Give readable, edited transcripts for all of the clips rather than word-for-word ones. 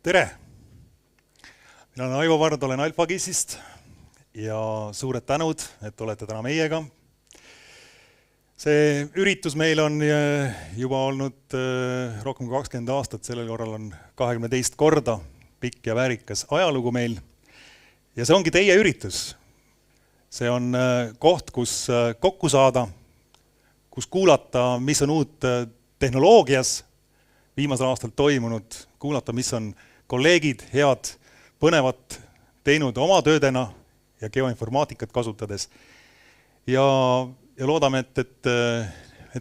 Tere! Mina olen Aivo Vard, olen Alpha-GIS-ist ja suured tänud, et olete täna meiega. See üritus meil on juba olnud rohkem kui 20 aastat, sellel korral on 22 korda pikk ja väärikas ajalugu meil. Ja see ongi teie üritus. See on koht, kus kokku saada, kus kuulata, mis on uut tehnoloogias viimasel aastal toimunud, kuulata, mis on kolleegid head, põnevat teinud oma töödena ja geoinformaatikat kasutades. Ja loodame, et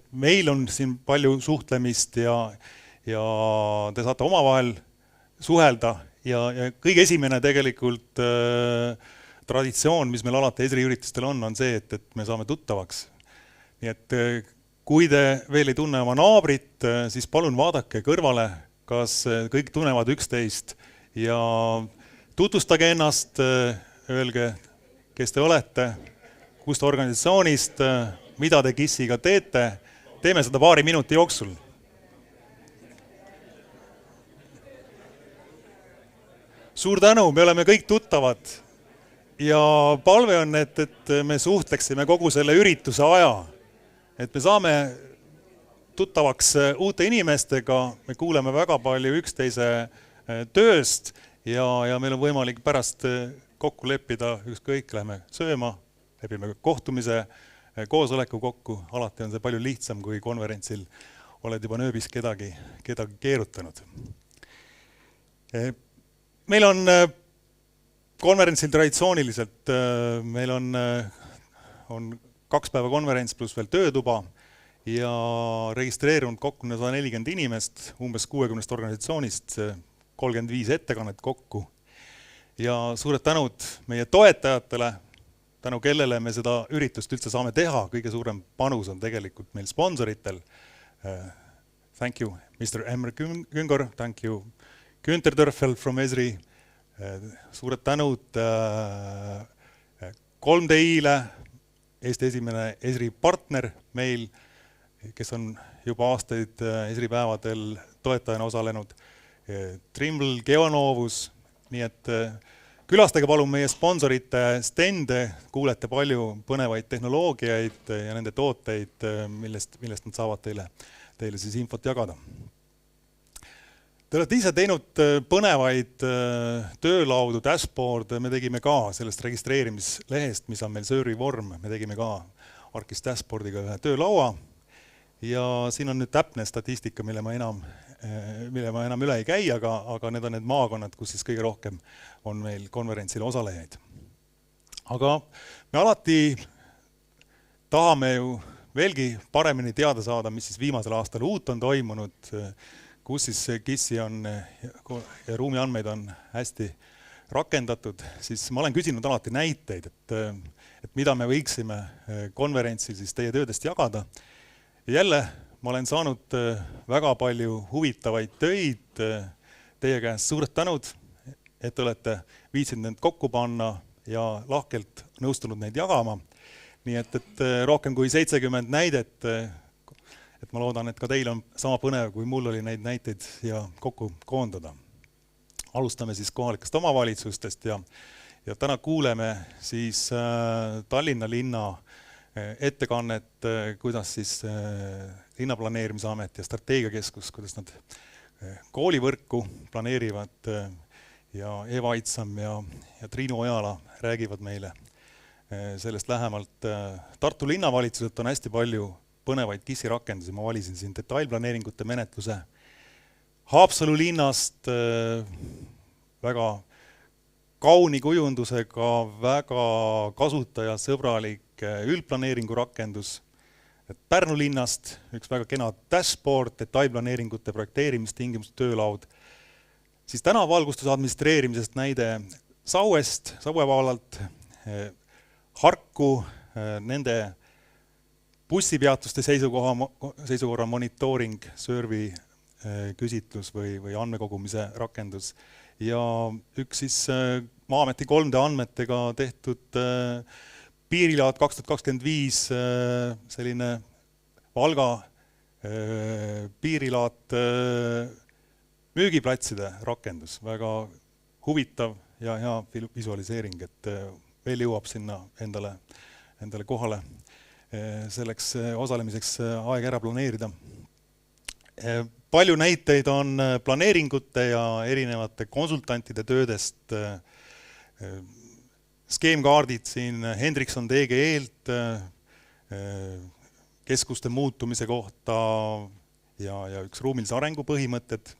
meil on siin palju suhtlemist ja te saate omavahel suhelda. Ja kõige esimene tegelikult traditsioon, mis meil alati Esri üritustel on see, et me saame tuttavaks. Nii et kui te veel ei tunne oma naabrit, siis palun vaadake kõrvale, kas kõik tunnevad üksteist ja tutvustage ennast, öelge, kes te olete, kust organisatsioonist, mida te GIS-iga teete. Teeme seda paari minuti jooksul. Suur tänu, me oleme kõik tuttavad ja palve on, et me suhtleksime kogu selle ürituse aja. Et me saame tuttavaks uute inimestega, me kuuleme väga palju üksteise tööst ja meil on võimalik pärast kokku leppida, ükskõik läheme sööma, lepime kohtumise, koosoleku kokku, alati on see palju lihtsam, kui konverentsil oled juba nööbis kedagi keerutanud. Meil on konverentsil traditsiooniliselt, meil on 2 päeva konverents pluss veel töötuba ja registreerunud kokku 140 inimest, umbes 60 organisatsioonist, 35 ettekannet kokku. Ja suured tänud meie toetajatele, tänu kellele me seda üritust üldse saame teha. Kõige suurem panus on tegelikult meil sponsoritel. Thank you, Mr. Emre Güngor, thank you, Günther Dörfel from Esri. Suured tänud 3D-le, Eesti esimene Esri partner meil, kes on juba aastaid Esri päevadel toetajana osalenud. Trimble, Geonovus, nii et külastage palun meie sponsorite stende, kuulete palju põnevaid tehnoloogiaid ja nende tooteid, millest nad saavad teile siis infot jagada. Te olete ise teinud põnevaid töölaudu, dashboard, me tegime ka sellest registreerimislehest, mis on meil Survey vorm, me tegime ka ArcGIS dashboardiga ühe töölaua ja siin on nüüd täpne statistika, mille ma enam üle ei käi, aga need on need maakonnad, kus siis kõige rohkem on meil konverentsil osalejaid. Aga me alati tahame ju veelgi paremini teada saada, mis siis viimasel aastal uut on toimunud, kus siis GIS-i on ja ruumiandmeid on hästi rakendatud, siis ma olen küsinud alati näiteid, et mida me võiksime konverentsil siis teie töödest jagada. Ja jälle ma olen saanud väga palju huvitavaid töid teie käest. Suured tänud, et olete viitsinud need kokku panna ja lahkelt nõustunud neid jagama. Nii et rohkem kui 70 näidet, et ma loodan, et ka teil on sama põnev, kui mul oli neid näiteid ja kokku koondada. Alustame siis kohalikest omavalitsustest ja täna kuuleme siis Tallinna linna ettekannet, kuidas siis linnaplaneerimisamet ja strateegiakeskus, kuidas nad koolivõrku planeerivad ja Eva Aitsam ja Triinu Ojala räägivad meile sellest lähemalt. Tartu linnavalitsuselt on hästi palju põnevaid GIS-i rakendusi, ma valisin siin detailplaneeringute menetluse. Haapsalu linnast väga kauni kujundusega, väga kasutajasõbralik üldplaneeringu rakendus. Pärnu linnast üks väga kena dashboard, detailplaneeringute projekteerimistingimuste töölaud. Siis tänavalgustuse administreerimisest näide Sauest, Saue vallalt, Harku, nende bussipeatuste seisukorra monitooring, Survey küsitlus või andmekogumise rakendus ja üks siis Maa-ameti 3D andmetega tehtud piirilaad 2025, selline Valga piirilaad müügiplatside rakendus, väga huvitav ja hea visualiseering, et veel jõuab sinna endale kohale selleks osalemiseks aeg ära planeerida. Palju näiteid on planeeringute ja erinevate konsultantide töödest. Skeemkaardid siin Hendrikson DGE-lt keskuste muutumise kohta ja üks ruumilise arengu põhimõtted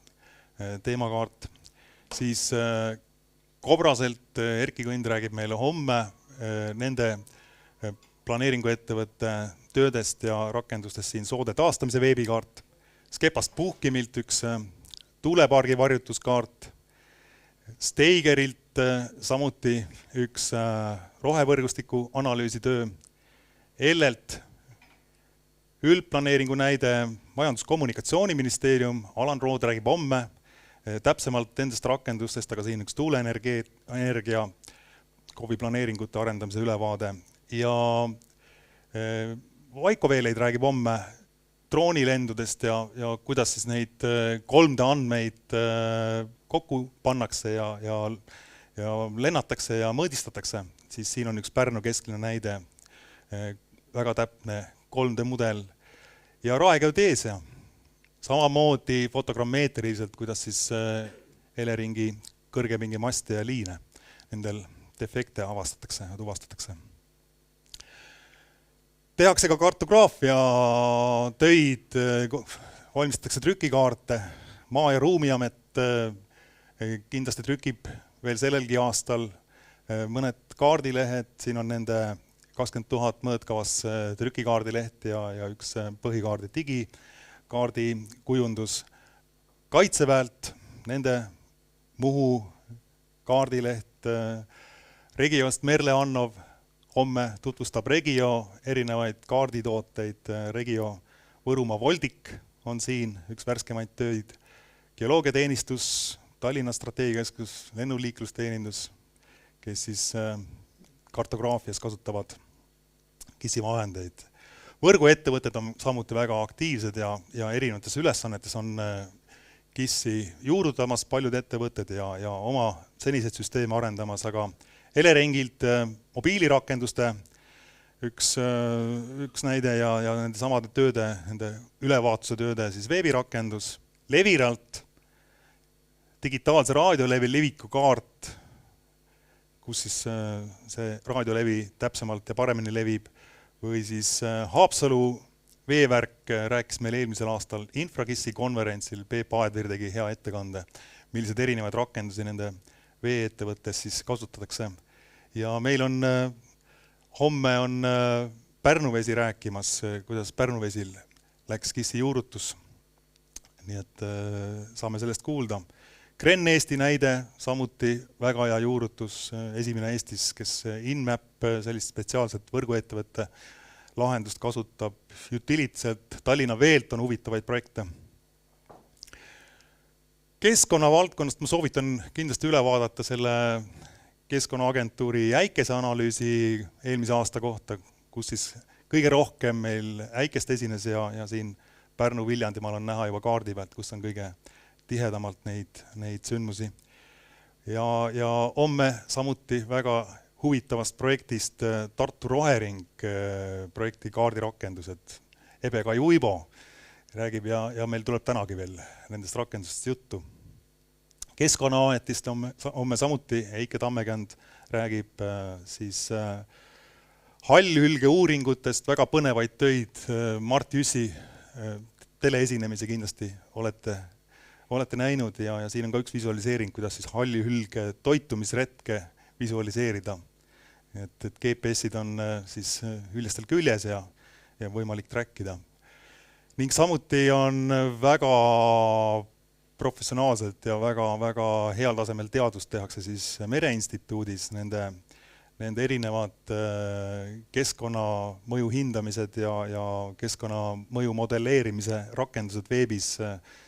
teemakaart. Siis Kobraselt Erki Kõnd räägib meile homme nende planeeringuettevõtte töödest ja rakendustest siin soode taastamise veebikaart. Skepast Puhkimilt üks tuulepargi varjutuskaart. Steigerilt samuti üks rohevõrgustiku analüüsitöö. Ellelt üldplaneeringu näide Majandus-Kommunikatsiooniministeerium, Alan Rood räägib homme täpsemalt nendest rakendustest, aga siin üks tuuleenergia KOV-i planeeringute arendamise ülevaade. Ja Vaiko Veeleid räägib homme droonilendudest ja kuidas siis neid 3D andmeid kokku pannakse ja lennatakse ja mõõdistatakse. Siis siin on üks Pärnu keskline näide, väga täpne 3D mudel ja Raegeodeesia. Samamoodi fotogrammeetriliselt, kuidas siis Eleringi kõrgepingimaste ja liine nendel defekte avastatakse ja tuvastatakse. Tehakse ka kartograafia töid, valmistatakse trükikaarte, Maa- ja Ruumiamet kindlasti trükib veel sellelgi aastal mõned kaardilehed, siin on nende 20 000 mõõtkavas trükikaardileht ja üks põhikaardi digikaardi kujundus. Kaitseväelt nende Muhu kaardileht, Regiost Merle Annov homme tutvustab Regio erinevaid kaarditooteid, Regio Võrumaa Voldik on siin üks värskemaid töid, Geoloogiateenistus, Tallinna strateegiakeskus, lennuliiklusteenindus, kes siis kartograafias kasutavad KIS-i vahendeid. Võrguettevõtted on samuti väga aktiivsed ja erinevates ülesannetes on KIS-i juurutamas paljud ettevõtted ja oma seniseid süsteeme arendamas, aga Elerengilt mobiilirakenduste üks näide ja nende samade tööde, nende ülevaatuse tööde siis veebirakendus. Leviralt digitaalse raadiolevi leviku kaart, kus siis see raadiolevi täpsemalt ja paremini levib, või siis Haapsalu veevärk rääkis meil eelmisel aastal InfraKIS-i konverentsil, Peep Aedvir tegi hea ettekande, millised erinevaid rakendusi nende veeettevõttes siis kasutatakse. Ja meil on homme on Pärnu Vesi rääkimas, kuidas Pärnu Vesil läks KIS-i juurutus, nii et saame sellest kuulda. Kren Eesti näide, samuti väga hea juurutus, esimene Eestis, kes InMap sellist spetsiaalset võrguettevõtte lahendust kasutab, Utilitselt, Tallinna Veelt on huvitavaid projekte. Keskkonna valdkonnast ma soovitan kindlasti üle vaadata selle Keskkonnaagentuuri äikeseanalüüsi eelmise aasta kohta, kus siis kõige rohkem meil äikest esines ja siin Pärnu-Viljandimaal on näha juba kaardi pealt, kus on kõige tihedamalt neid sündmusi. Ja homme samuti väga huvitavast projektist Tartu Rohering projekti kaardirakendused. Ebe-Kai Uibo räägib ja meil tuleb tänagi veel nendest rakendustest juttu. Keskkonnaametist homme samuti Eike Tammekänd räägib siis hallhülge uuringutest, väga põnevaid töid, Mart Jüssi teleesinemisi kindlasti olete näinud ja siin on ka üks visualiseering, kuidas siis hallhülge toitumisretke visualiseerida. Et GPS-id on siis hüljestel küljes ja võimalik trackida. Ning samuti on väga professionaalselt ja väga heal tasemel teadust tehakse siis Mereinstituudis, nende erinevad keskkonnamõju hindamised ja keskkonnamõju modelleerimise rakendused veebis.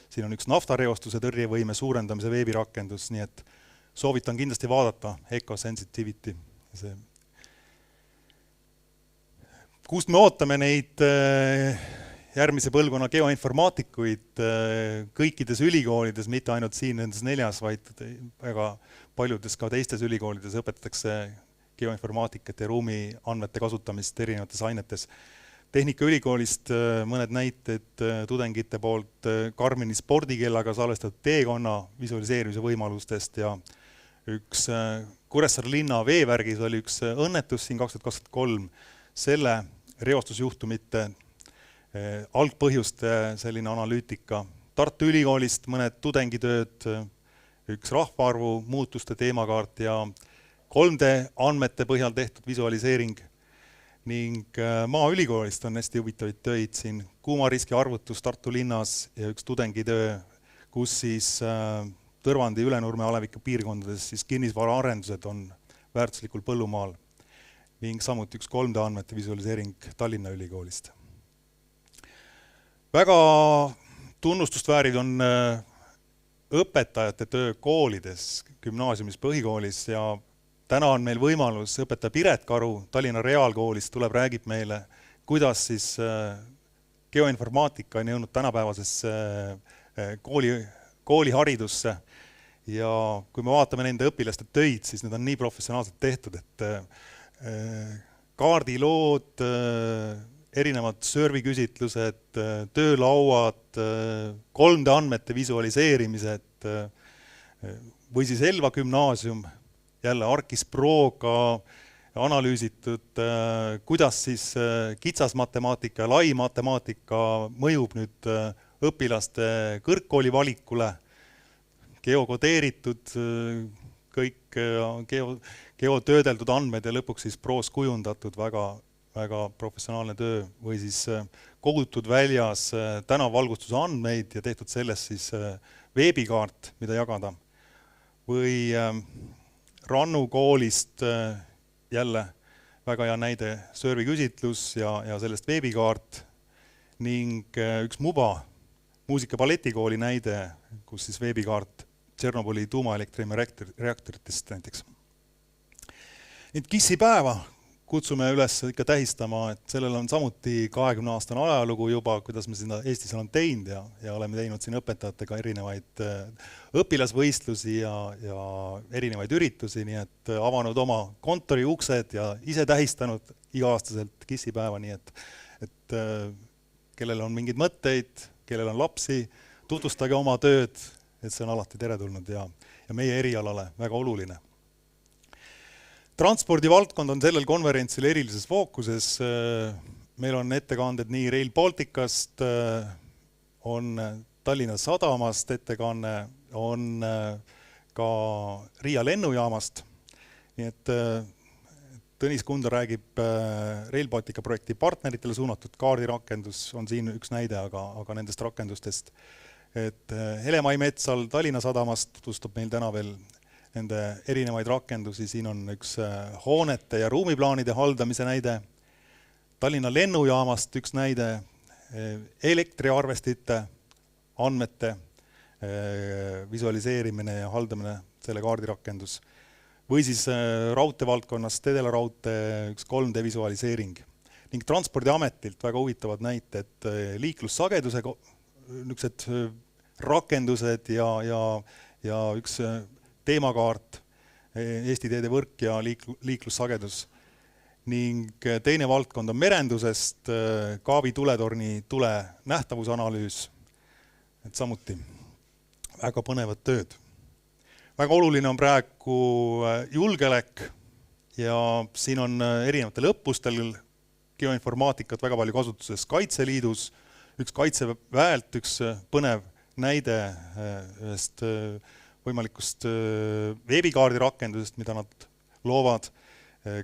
Siin on üks naftareostuse tõrjevõime suurendamise veebirakendus, nii et soovitan kindlasti vaadata Ecosensitivity. Kust me ootame neid järgmise põlvkonna geoinformaatikuid kõikides ülikoolides, mitte ainult siin nendes 4, vaid väga paljudes ka teistes ülikoolides õpetatakse geoinformaatikat ja ruumiandmete kasutamist erinevates ainetes. Tehnikaülikoolist mõned näited tudengite poolt Karmini spordikellaga salvestatud teekonna visualiseerimise võimalustest ja üks Kuressaare linna veevärgis oli üks õnnetus siin 2023, selle reostusjuhtumite algpõhjuste selline analüütika. Tartu Ülikoolist mõned tudengitööd, üks rahvaarvu muutuste teemakaart ja 3D andmete põhjal tehtud visualiseering ning Maaülikoolist on hästi huvitavaid töid siin. Kuumariski arvutus Tartu linnas ja üks tudengitöö, kus siis Tõrvandi Ülenurme aleviku piirkondades siis kinnisvaraarendused on väärtuslikul põllumaal ning samuti üks 3D andmete visualiseering Tallinna Ülikoolist. Väga tunnustust vääriv on õpetajate töö koolides, gümnaasiumis, põhikoolis ja täna on meil võimalus õpetaja Piret Karu Tallinna Reaalkoolist tuleb, räägib meile, kuidas siis geoinformaatika on jõudnud tänapäevasesse kooliharidusse ja kui me vaatame nende õpilaste töid, siis need on nii professionaalselt tehtud, et kaardilood, erinevad serviküsitlused, töölauad, 3D andmete visualiseerimised või siis Elva gümnaasium, jälle Arkis Proga analüüsitud, kuidas siis kitsas matemaatika ja lai matemaatika mõjub nüüd õpilaste kõrgkooli valikule, geokodeeritud, kõik geotöödeldud andmed ja lõpuks siis proos kujundatud väga professionaalne töö või siis kogutud väljas tänavavalgustuse andmeid ja tehtud sellest siis veebikaart, mida jagada. Või Rannu koolist jälle väga hea näide serviküsitlus ja sellest veebikaart ning üks MUBA muusika- balletikooli näide, kus siis veebikaart Tšernobõli tuumaelektrireaktoritest näiteks. Nüüd KISS-i päeva kutsume üles ikka tähistama, et sellel on samuti 20-aastane ajalugu juba, kuidas me seda Eestis on teinud ja oleme teinud siin õpetajatega erinevaid õpilasvõistlusi ja erinevaid üritusi, nii et avanud oma kontori uksed ja ise tähistanud iga-aastaselt KISS-i päeva, nii et kellel on mingeid mõtteid, kellel on lapsi, tutvustage oma tööd, et see on alati teretulnud ja meie erialale väga oluline. Transpordivaldkond on sellel konverentsil erilises fookuses. Meil on ettekanded nii Rail Balticast, on Tallinna Sadamast ettekanne, on ka Riia lennujaamast. Nii et Tõnis Kundar räägib Rail Baltica projekti partneritele suunatud kaardirakendus, on siin üks näide, aga nendest rakendustest. Et Hele-Mai Metsal Tallinna Sadamast tutvustab meil täna veel nende erinevaid rakendusi, siin on üks hoonete ja ruumiplaanide haldamise näide. Tallinna lennujaamast üks näide, elektriarvestite, andmete visualiseerimine ja haldamine, selle kaardirakendus. Või siis raudteevaldkonnast Edela raudtee üks 3D visualiseering. Ning Transpordiametilt väga huvitavad näited liiklussageduse rakendused ja üks teemakaart Eesti teede võrk ja liiklussagedus. Ning teine valdkond on merendusest, Kaavi tuletorni tule nähtavusanalüüs, et samuti väga põnevad tööd. Väga oluline on praegu julgelek ja siin on erinevatel õppustel geoinformaatikat väga palju kasutuses Kaitseliidus, üks Kaitseväelt, üks põnev näide ühest võimalikust veebikaardi rakendusest, mida nad loovad,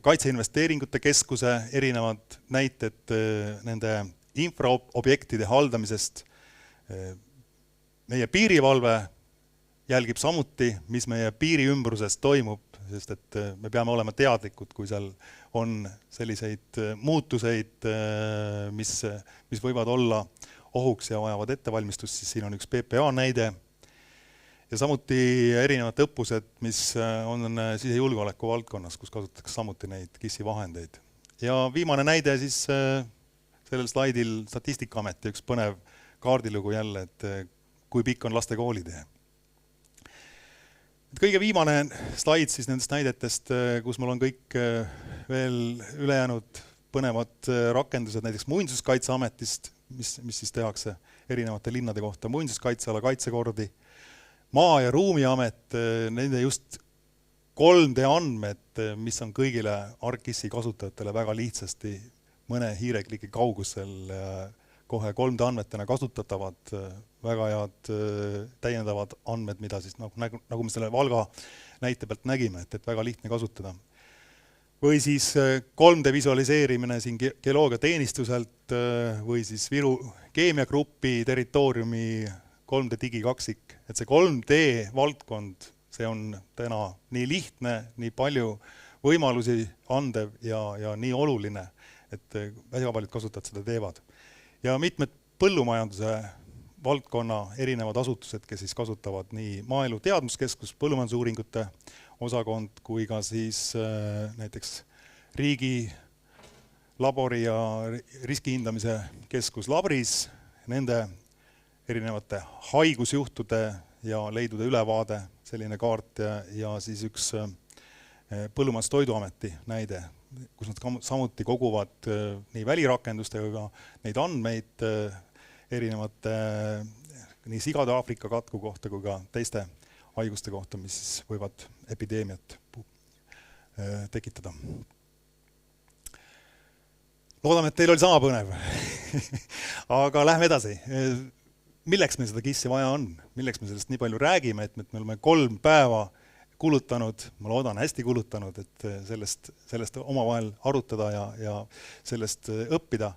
Kaitseinvesteeringute Keskuse erinevad näited nende infraobjektide haldamisest. Meie piirivalve jälgib samuti, mis meie piiri ümbruses toimub, sest et me peame olema teadlikud, kui seal on selliseid muutuseid, mis võivad olla ohuks ja vajavad ettevalmistust, siis siin on üks PPA näide. Ja samuti erinevad õppused, mis on sisejulgeoleku valdkonnas, kus kasutatakse samuti neid KISS-i vahendeid. Ja viimane näide siis sellel slaidil Statistikaameti üks põnev kaardilugu jälle, et kui pikk on laste koolitee. Kõige viimane slaid siis nendest näidetest, kus mul on kõik veel ülejäänud põnevad rakendused, näiteks Muinsuskaitseametist, mis siis tehakse erinevate linnade kohta, muinsuskaitseala kaitsekordi, Maa- ja Ruumiamet, nende just 3D andmed, mis on kõigile ArcGIS-i kasutajatele väga lihtsasti mõne hiirekliki kaugusel kohe 3D andmetena kasutatavad, väga head täiendavad andmed, mida siis nagu me selle Valga näite pealt nägime, et väga lihtne kasutada. Või siis 3D visualiseerimine siin geoloogiateenistuselt või siis Viru keemiagrupi territooriumi 3D digikaksik. Et see 3D valdkond, see on täna nii lihtne, nii palju võimalusi andev ja nii oluline, et väga paljud kasutajad seda teevad. Ja mitmed põllumajanduse valdkonna erinevad asutused, kes siis kasutavad nii Maaelu Teadmuskeskus, põllumajandusuuringute osakond, kui ka siis näiteks riigi labori ja riskihindamise keskus Labris, nende erinevate haigusjuhtude ja leidude ülevaade, selline kaart ja siis üks Põllumajandustoiduameti näide, kus nad samuti koguvad nii välirakendustega neid andmeid erinevate nii sigade Aafrika katku kohta kui ka teiste haiguste kohta, mis võivad epideemiat tekitada. Loodame, et teil oli sama põnev. Aga lähme edasi. Milleks meil seda GIS-i vaja on? Milleks me sellest nii palju räägime, et me oleme 3 päeva kulutanud, ma loodan hästi kulutanud, et sellest omavahel arutada ja sellest õppida.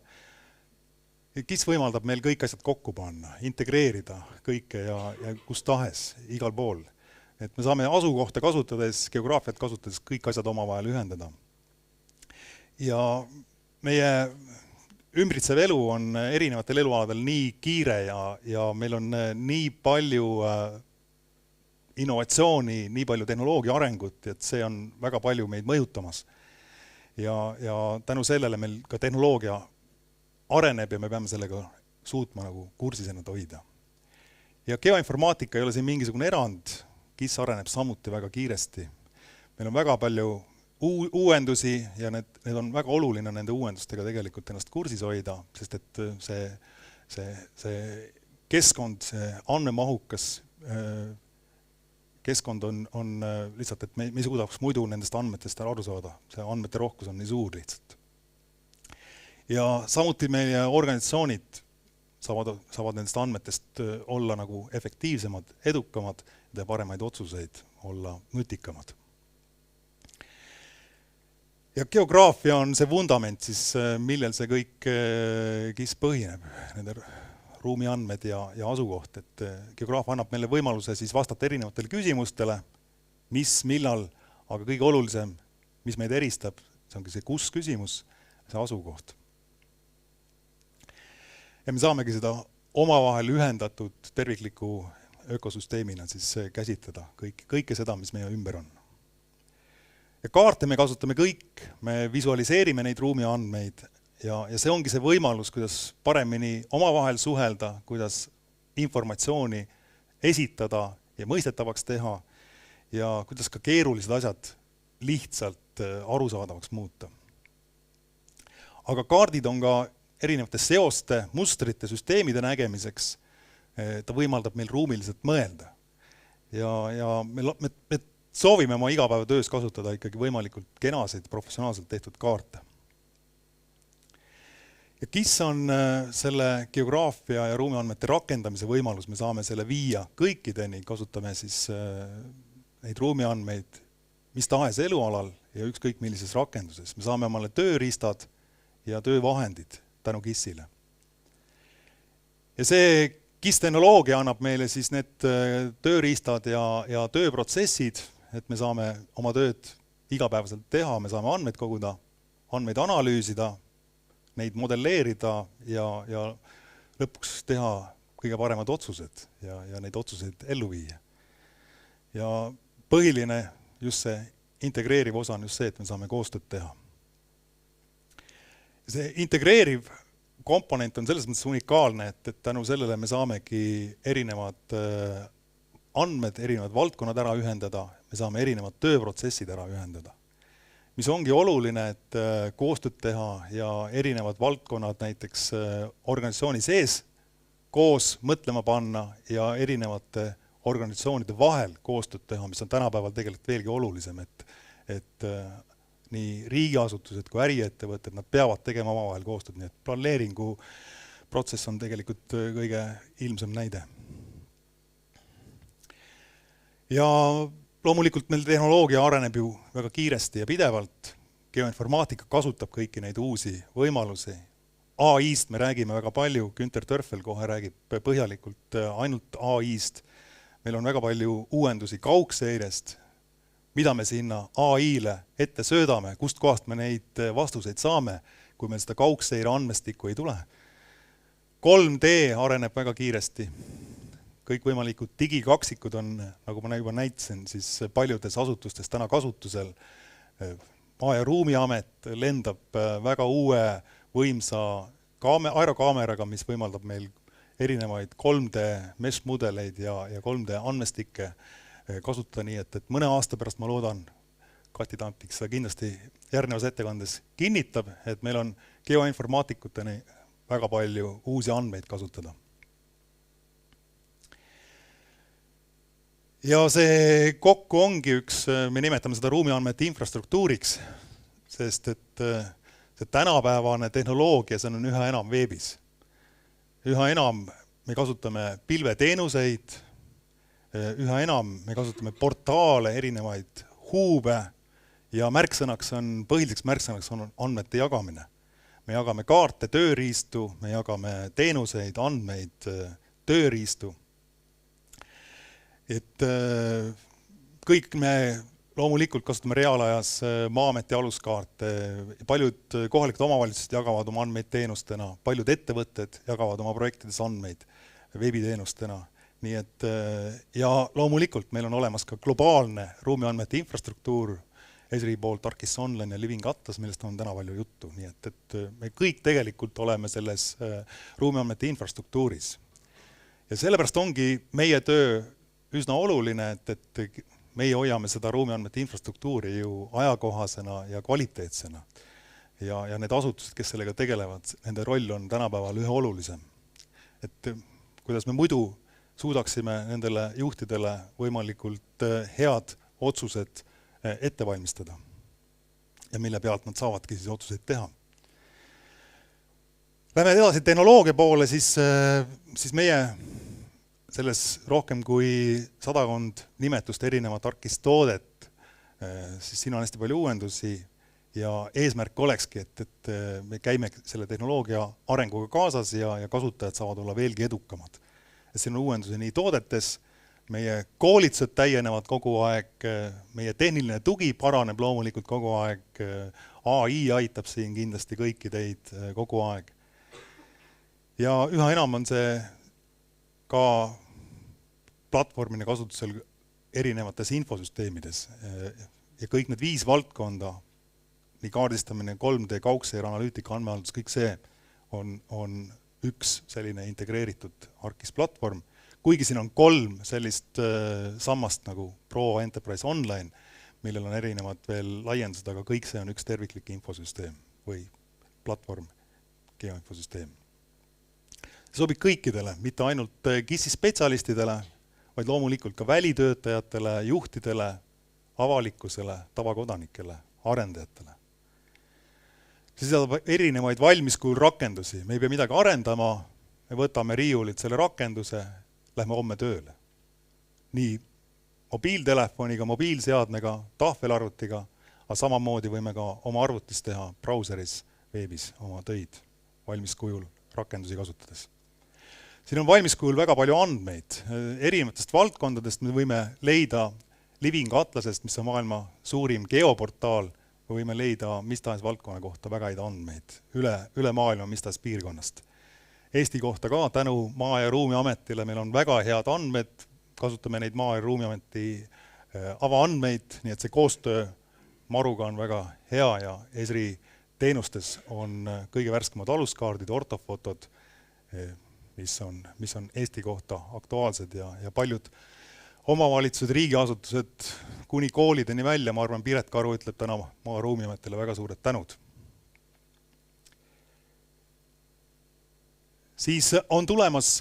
GIS võimaldab meil kõik asjad kokku panna, integreerida kõike ja kus tahes, igal pool. Et me saame asukohta kasutades, geograafiat kasutades kõik asjad omavahel ühendada. Ja meie ümbritsev elu on erinevatel elualadel nii kiire ja meil on nii palju innovatsiooni, nii palju tehnoloogia arengut, et see on väga palju meid mõjutamas. Ja tänu sellele meil ka tehnoloogia areneb ja me peame sellega suutma nagu kursis ennast hoida. Ja geoinformaatika ei ole siin mingisugune erand, GIS areneb samuti väga kiiresti. Meil on väga palju uuendusi ja need on väga oluline nende uuendustega tegelikult ennast kursis hoida, sest et see keskkond, see andmemahukas keskkond on lihtsalt, et me ei suudaks muidu nendest andmetest aru saada. See andmete rohkus on nii suur lihtsalt. Ja samuti meie organisatsioonid saavad nendest andmetest olla nagu efektiivsemad, edukamad ja paremaid otsuseid olla nutikamad. Ja geograafia on see vundament, siis, millel see kõik GIS põhineb, nende ruumiandmed ja asukoht. Et geograafia annab meile võimaluse siis vastata erinevatele küsimustele, mis, millal, aga kõige olulisem, mis meid eristab, see ongi see kus küsimus, see asukoht. Ja me saamegi seda omavahel ühendatud tervikliku ökosüsteemina siis käsitleda kõike seda, mis meie ümber on. Ja kaarte me kasutame kõik, me visualiseerime neid ruumiandmeid ja see ongi see võimalus, kuidas paremini omavahel suhelda, kuidas informatsiooni esitada ja mõistetavaks teha ja kuidas ka keerulised asjad lihtsalt arusaadavaks muuta. Aga kaardid on ka erinevate seoste, mustrite, süsteemide nägemiseks, ta võimaldab meil ruumiliselt mõelda. Ja me soovime oma igapäevatöös kasutada ikkagi võimalikult kenaseid, professionaalselt tehtud kaarte. Ja GIS on selle geograafia ja ruumiandmete rakendamise võimalus, me saame selle viia kõikideni, kasutame siis neid ruumiandmeid mis tahes elualal ja ükskõik millises rakenduses. Me saame omale tööriistad ja töövahendid tänu GIS-ile. Ja see GIS-tehnoloogia annab meile siis need tööriistad ja tööprotsessid, et me saame oma tööd igapäevaselt teha, me saame andmeid koguda, andmeid analüüsida, neid modelleerida ja lõpuks teha kõige paremad otsused ja neid otsuseid ellu viia. Ja põhiline just see integreeriv osa on just see, et me saame koostööd teha. See integreeriv komponent on selles mõttes unikaalne, et tänu sellele me saamegi erinevad andmed, erinevad valdkonnad ära ühendada, me saame erinevad tööprotsessid ära ühendada. Mis ongi oluline, et koostööd teha ja erinevad valdkonnad näiteks organisatsiooni sees koos mõtlema panna ja erinevate organisatsioonide vahel koostööd teha, mis on tänapäeval tegelikult veelgi olulisem, et nii riigiasutused kui äriettevõtted, nad peavad tegema omavahel koostööd, nii et planeeringu protsess on tegelikult kõige ilmsem näide. Ja loomulikult meil tehnoloogia areneb ju väga kiiresti ja pidevalt, geoinformaatika kasutab kõiki neid uusi võimalusi. AI-st me räägime väga palju, Günter Törfel kohe räägib põhjalikult ainult AI-st. Meil on väga palju uuendusi kaugseirest, mida me sinna AI-le ette söödame, kust kohast me neid vastuseid saame, kui meil seda kaugseire andmestikku ei tule. 3D areneb väga kiiresti. Kõikvõimalikud digikaksikud on, nagu ma juba näitasin, siis paljudes asutustes täna kasutusel. Maa- ja Ruumiamet lendab väga uue võimsa aerokaameraga, mis võimaldab meil erinevaid 3D mesh-mudeleid ja 3D andmestikke kasutada nii, et mõne aasta pärast ma loodan, Kati Tampik seda kindlasti järgnevas ettekandes kinnitab, et meil on geoinformaatikuteni väga palju uusi andmeid kasutada. Ja see kokku ongi üks, me nimetame seda ruumiandmete infrastruktuuriks, sest et see tänapäevane tehnoloogia, see on üha enam veebis. Üha enam me kasutame pilveteenuseid, üha enam me kasutame portaale, erinevaid huube ja põhiliseks märksõnaks on andmete jagamine. Me jagame kaarte, tööriistu, me jagame teenuseid, andmeid, tööriistu. Et kõik me loomulikult kasutame reaalajas Maa-ameti aluskaarte, paljud kohalikud omavalitsused jagavad oma andmeid teenustena, paljud ettevõtted jagavad oma projektides andmeid veebiteenustena. Nii et, ja loomulikult meil on olemas ka globaalne ruumiandmete infrastruktuur, Esri poolt Arkis Online ja Living Atlas, millest on täna palju juttu. Nii et me kõik tegelikult oleme selles ruumiandmete infrastruktuuris. Ja sellepärast ongi meie töö üsna oluline, et meie hoiame seda ruumiandmete infrastruktuuri ju ajakohasena ja kvaliteetsena. Ja need asutused, kes sellega tegelevad, nende roll on tänapäeval ühe olulisem. Et kuidas me muidu suudaksime nendele juhtidele võimalikult head otsused ette valmistada ja mille pealt nad saavadki siis otsuseid teha. Lähme edasi tehnoloogia poole, siis meie selles rohkem kui 100 nimetust erinevat arkistoodet, siis siin on hästi palju uuendusi ja eesmärk olekski, et me käime selle tehnoloogia arenguga kaasas ja kasutajad saavad olla veelgi edukamad. Siin on uuendusi nii toodetes, meie koolitused täienevad kogu aeg, meie tehniline tugi paraneb loomulikult kogu aeg, AI aitab siin kindlasti kõiki teid kogu aeg. Ja üha enam on see ka platvormina kasutusel erinevates infosüsteemides ja kõik need 5 valdkonda, nii kaardistamine, 3D, kaugseire, analüütika, andmehaldus, kõik see on üks selline integreeritud Arkis platvorm, kuigi siin on 3 sellist sammast nagu Pro Enterprise Online, millel on erinevad veel laiendused, aga kõik see on üks terviklik infosüsteem või platvorm, geoinfosüsteem. See sobib kõikidele, mitte ainult KIS-i spetsialistidele, vaid loomulikult ka välitöötajatele, juhtidele, avalikkusele, tavakodanikele, arendajatele. See saadab erinevaid valmiskujul rakendusi. Me ei pea midagi arendama, me võtame riiulit selle rakenduse, lähme homme tööle. Nii mobiiltelefoniga, mobiilseadmega, tahvelarvutiga, aga samamoodi võime ka oma arvutis teha brauseris, veebis oma töid valmiskujul rakendusi kasutades. Siin on valmiskujul väga palju andmeid. Erinevatest valdkondadest me võime leida Living Atlasest, mis on maailma suurim geoportaal, me võime leida mis tahes valdkonna kohta väga häid andmeid üle maailma mis tahes piirkonnast. Eesti kohta ka tänu Maa- ja Ruumiametile meil on väga head andmed, kasutame neid Maa- ja Ruumiameti avaandmeid, nii et see koostöö Maruga on väga hea ja Esri teenustes on kõige värskemad aluskaardid, ortofotod, mis on Eesti kohta aktuaalsed ja paljud omavalitsused, riigiasutused kuni koolideni välja, ma arvan, Piret Karu ütleb täna Maa- Ruumiametile väga suured tänud. Siis on tulemas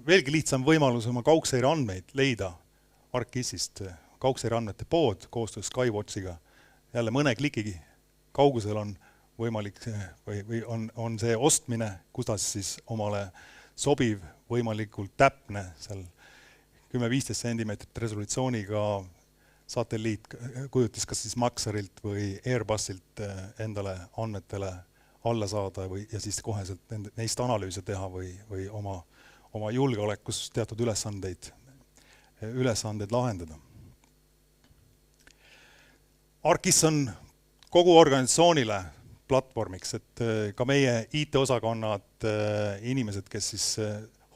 veelgi lihtsam võimalus oma kaugseire andmeid leida ArcGIS-ist, kaugseire andmete pood koostöös Skywatchiga. Jälle mõne kliki kaugusel on võimalik või on see ostmine, kuidas siis omale sobiv, võimalikult täpne, seal 10-15 sentimeetrit resolutsiooniga satelliitkujutis kas siis Maxarilt või Airbusilt endale andmetele alla saada ja siis koheselt neist analüüse teha või oma julgeolekus teatud ülesanded lahendada. ArcGIS on kogu organisatsioonile platvormiks, et ka meie IT-osakonnad, inimesed, kes siis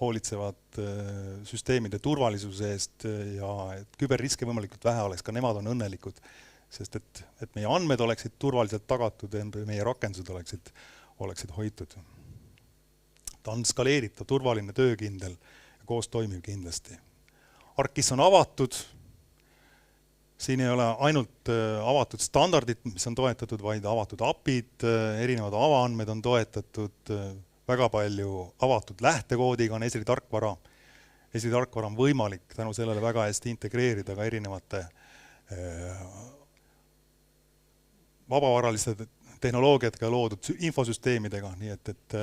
hoolitsevad süsteemide turvalisuse eest ja et küberriske võimalikult vähe oleks, ka nemad on õnnelikud, sest et meie andmed oleksid turvaliselt tagatud ja meie rakendused oleksid hoitud. Ta on skaleeritav, turvaline, töökindel ja koos toimiv kindlasti. ArcGIS on avatud. Siin ei ole ainult avatud standardid, mis on toetatud, vaid avatud API-d, erinevad avaandmed on toetatud, väga palju avatud lähtekoodiga on Esri tarkvara. Esri tarkvara on võimalik tänu sellele väga hästi integreerida ka erinevate vabavaraliste tehnoloogiatega loodud infosüsteemidega, nii et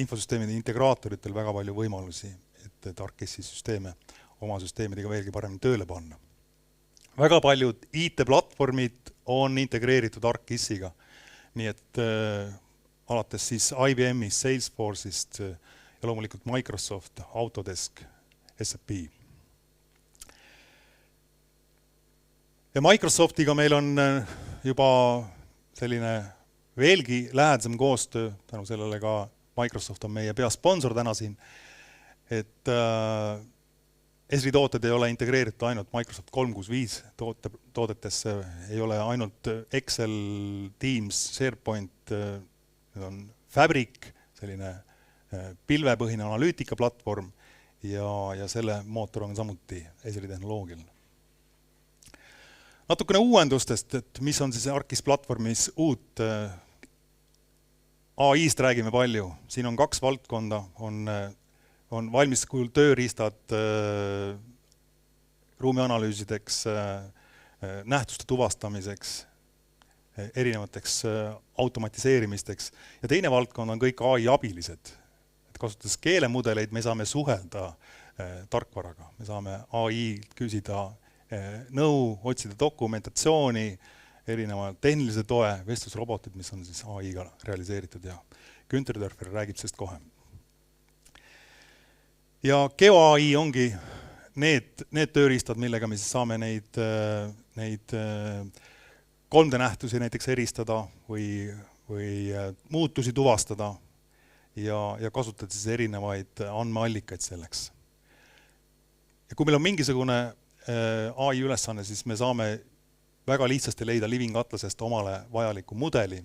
infosüsteemide integraatoritel väga palju võimalusi, et ArcGIS-i süsteeme oma süsteemidega veelgi paremini tööle panna. Väga paljud IT-platvormid on integreeritud ArcGIS-iga, nii et alates siis IBM-ist, Salesforce'ist ja loomulikult Microsoft, Autodesk, SAP. Ja Microsoftiga meil on juba selline veelgi lähedasem koostöö, tänu sellele ka Microsoft on meie peasponsor täna siin, et Esri tooted ei ole integreeritud ainult Microsoft 365 toodetesse, ei ole ainult Excel, Teams, SharePoint, need on Fabric, selline pilvepõhine analüütikaplatvorm ja selle mootor on samuti Esri tehnoloogial. Natukene uuendustest, et mis on siis ArcGIS platvormis uut. AI-st räägime palju, siin on 2 valdkonda, on valmis kujul tööriistad ruumianalüüsideks, nähtuste tuvastamiseks, erinevateks automatiseerimisteks ja teine valdkond on kõik AI abilised. Et kasutades keelemudeleid me saame suhelda tarkvaraga, me saame AI-lt küsida nõu, otsida dokumentatsiooni, erinevad tehnilise toe, vestlusrobotid, mis on siis AI-ga realiseeritud ja Günther Dörfer räägib sellest kohe. Ja GeoAI ongi need tööriistad, millega me siis saame neid 3D nähtusi näiteks eristada või muutusi tuvastada ja kasutada siis erinevaid andmeallikaid selleks. Ja kui meil on mingisugune AI ülesanne, siis me saame väga lihtsasti leida Living Atlasest omale vajaliku mudeli.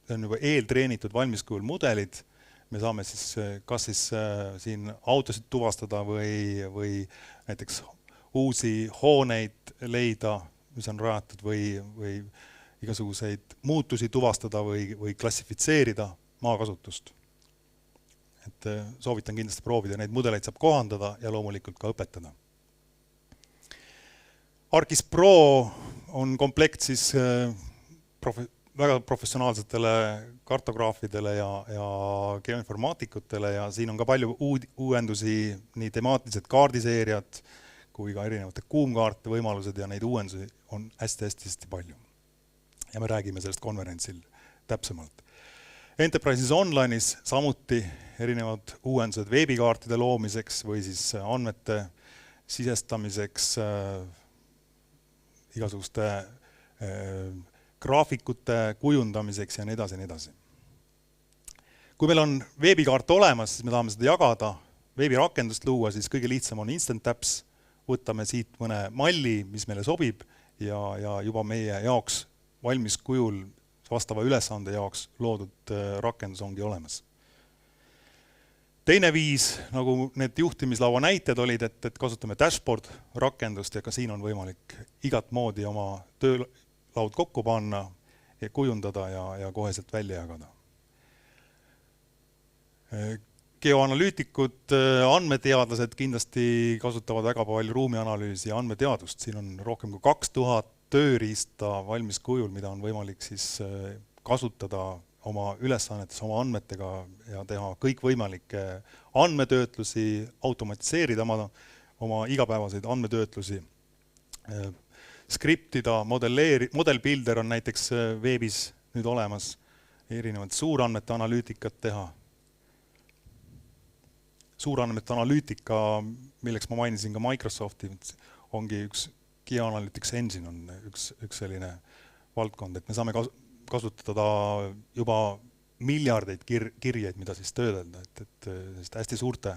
See on juba eeltreenitud valmiskujul mudelid. Me saame siis kas siis siin autosid tuvastada või näiteks uusi hooneid leida, mis on rajatud või igasuguseid muutusi tuvastada või klassifitseerida maakasutust. Et soovitan kindlasti proovida, neid mudeleid saab kohandada ja loomulikult ka õpetada. ArcGIS Pro on komplekt siis väga professionaalsetele kartograafidele ja geoinformaatikutele ja siin on ka palju uuendusi, nii temaatilised kaardiseeriad kui ka erinevate kuumkaarte võimalused ja neid uuendusi on hästi palju. Ja me räägime sellest konverentsil täpsemalt. Enterprises Online'is samuti erinevad uuendused veebikaartide loomiseks või siis andmete sisestamiseks, igasuguste graafikute kujundamiseks ja nii edasi. Kui meil on veebikaart olemas, siis me tahame seda jagada, veebirakendust luua, siis kõige lihtsam on Instant Apps. Võtame siit mõne malli, mis meile sobib ja juba meie jaoks valmis kujul vastava ülesande jaoks loodud rakendus ongi olemas. Teine viis, nagu need juhtimislaua näited olid, et kasutame dashboard rakendust ja ka siin on võimalik igat moodi oma töölaud kokku panna ja kujundada ja koheselt välja jagada. Geoanalüütikud, andmeteadlased kindlasti kasutavad väga palju ruumianalüüsi ja andmeteadust. Siin on rohkem kui 2000 tööriista valmis kujul, mida on võimalik siis kasutada oma ülesannetes, oma andmetega ja teha kõikvõimalikke andmetöötlusi, automatiseerida oma igapäevaseid andmetöötlusi, skriptida, modelbuilder on näiteks veebis nüüd olemas, erinevad suurandmete analüütikat teha. Suurandmete analüütika, milleks ma mainisin ka Microsofti, ongi üks Geoanalytics Engine on üks selline valdkond, et me saame kasutada juba miljardeid kirjeid, mida siis töödelda, et hästi suurte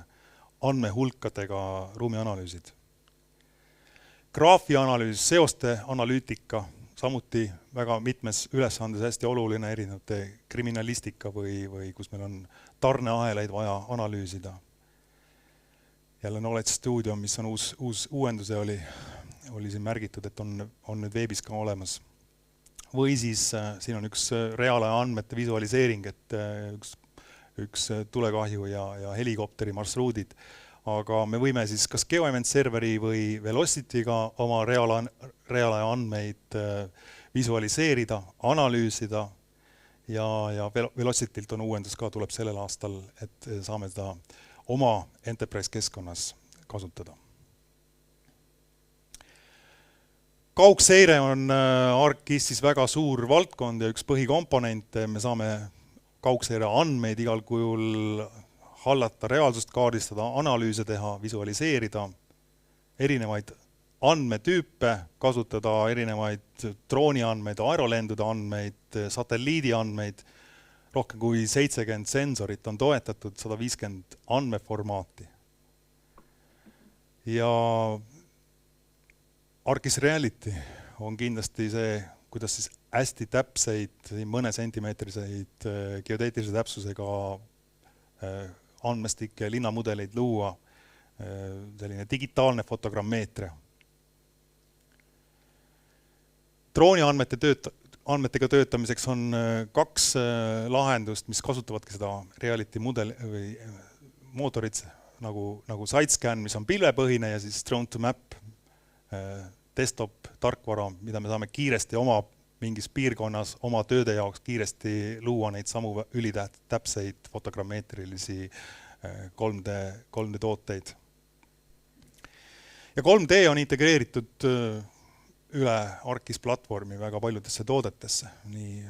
andmehulkadega ruumianalüüsid. Graafianalüüs, seoste analüütika, samuti väga mitmes ülesandes hästi oluline erinevate kriminalistika või kus meil on tarneahelaid vaja analüüsida. Jälle Knowledge Studio, mis on uus uuendus ja oli siin märgitud, et on nüüd veebis ka olemas. Või siis siin on üks reaalaja andmete visualiseering, et üks tulekahju ja helikopteri marsruudid. Aga me võime siis kas GeoEvent serveri või Velocity'ga oma reaalaja andmeid visualiseerida, analüüsida ja Velocity'lt on uuendus ka, tuleb sellel aastal, et saame seda oma enterprise keskkonnas kasutada. Kaugseire on ArcGIS-is väga suur valdkond ja üks põhikomponente. Me saame kaugseire andmeid igal kujul hallata, reaalsust kaardistada, analüüse teha, visualiseerida, erinevaid andmetüüpe kasutada, erinevaid drooniandmeid, aerolendude andmeid, satelliidiandmeid. Rohkem kui 70 sensorit on toetatud, 150 andmeformaati. Ja ArcGIS Reality on kindlasti see, kuidas siis hästi täpseid, mõne sentimeetriseid geodeetilise täpsusega andmestikke ja linnamudeleid luua, selline digitaalne fotogrammeetria. Drooniandmetega töötamiseks on kaks lahendust, mis kasutavadki seda Reality mudel või mootorit nagu SiteScan, mis on pilvepõhine ja siis Drone to Map desktop tarkvara, mida me saame kiiresti oma mingis piirkonnas oma tööde jaoks kiiresti luua neid samu ülitäpseid fotogrammeetrilisi 3D tooteid. Ja 3D on integreeritud üle ArcGIS platvormi väga paljudesse toodetesse. Nii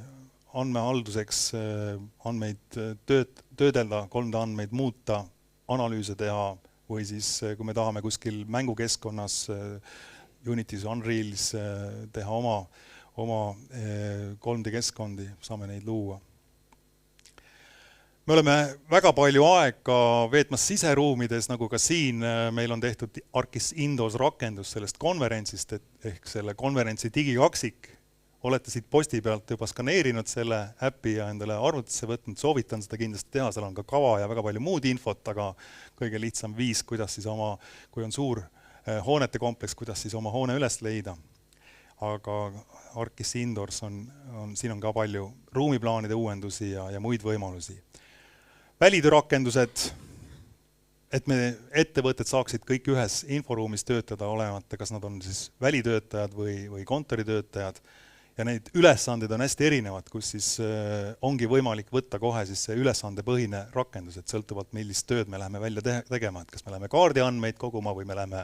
andmehalduseks andmeid töödelda, 3D andmeid muuta, analüüse teha või siis kui me tahame kuskil mängukeskkonnas Unity's, Unreal'is teha oma 3D keskkondi, saame neid luua. Me oleme väga palju aega veetmas siseruumides, nagu ka siin meil on tehtud ArcGIS Indos rakendus sellest konverentsist, ehk selle konverentsi digikaksik. Olete siit posti pealt juba skaneerinud selle äpi ja endale arvutisse võtnud, soovitan seda kindlasti teha, seal on ka kava ja väga palju muud infot, aga kõige lihtsam viis, kuidas siis kui on suur hoonete kompleks, kuidas siis oma hoone üles leida. Aga ArcGIS Indoors siin on ka palju ruumiplaanide uuendusi ja muid võimalusi. Välitöörakendused, et me ettevõtted saaksid kõik ühes inforuumis töötada, olemata, kas nad on siis välitöötajad või kontoritöötajad. Ja neid ülesanded on hästi erinevad, kus siis ongi võimalik võtta kohe siis see ülesandepõhine rakendus, et sõltuvalt millist tööd me läheme välja tegema, et kas me läheme kaardiandmeid koguma või me läheme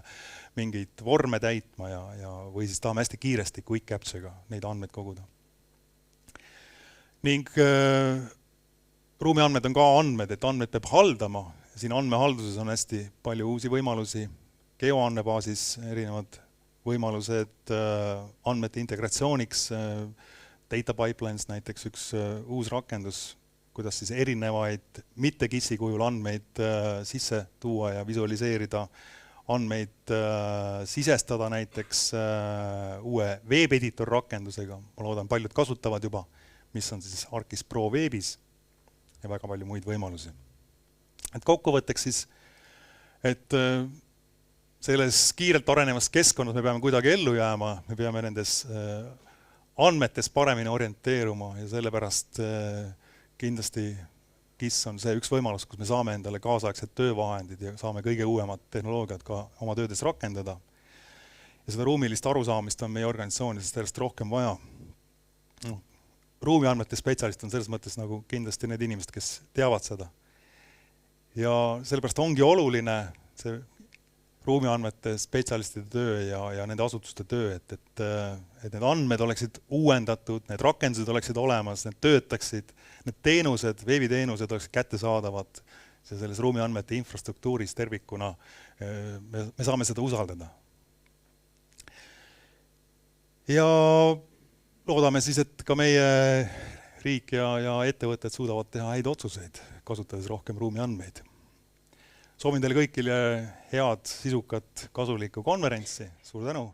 mingeid vorme täitma või siis tahame hästi kiiresti quick capture'ga neid andmeid koguda. Ning ruumiandmed on ka andmed, et andmeid peab haldama. Siin andmehalduses on hästi palju uusi võimalusi, geoandmebaasis erinevad võimalused andmete integratsiooniks, data pipelines näiteks üks uus rakendus, kuidas siis erinevaid mitte GIS-i kujul andmeid sisse tuua ja visualiseerida, andmeid sisestada näiteks uue web-editor rakendusega, ma loodan, paljud kasutavad juba, mis on siis ArcGIS Pro veebis ja väga palju muid võimalusi. Et kokkuvõtteks siis, et selles kiirelt arenevas keskkonnas me peame kuidagi ellu jääma, me peame nendes andmetes paremini orienteeruma ja sellepärast kindlasti GIS on see üks võimalus, kus me saame endale kaasaegsed töövahendid ja saame kõige uuemad tehnoloogiad ka oma töödes rakendada. Ja seda ruumilist arusaamist on meie organisatsioonides järjest rohkem vaja. Ruumiandmete spetsialist on selles mõttes nagu kindlasti need inimesed, kes teavad seda. Ja sellepärast ongi oluline see ruumiandmete spetsialistide töö ja nende asutuste töö, et need andmed oleksid uuendatud, need rakendused oleksid olemas, need töötaksid, need teenused, veebiteenused oleksid kättesaadavad selles ruumiandmete infrastruktuuris tervikuna. Me saame seda usaldada. Ja loodame siis, et ka meie riik ja ettevõtted suudavad teha häid otsuseid, kasutades rohkem ruumiandmeid. Soovin teile kõigile head, sisukat, kasulikku konverentsi. Suur tänu!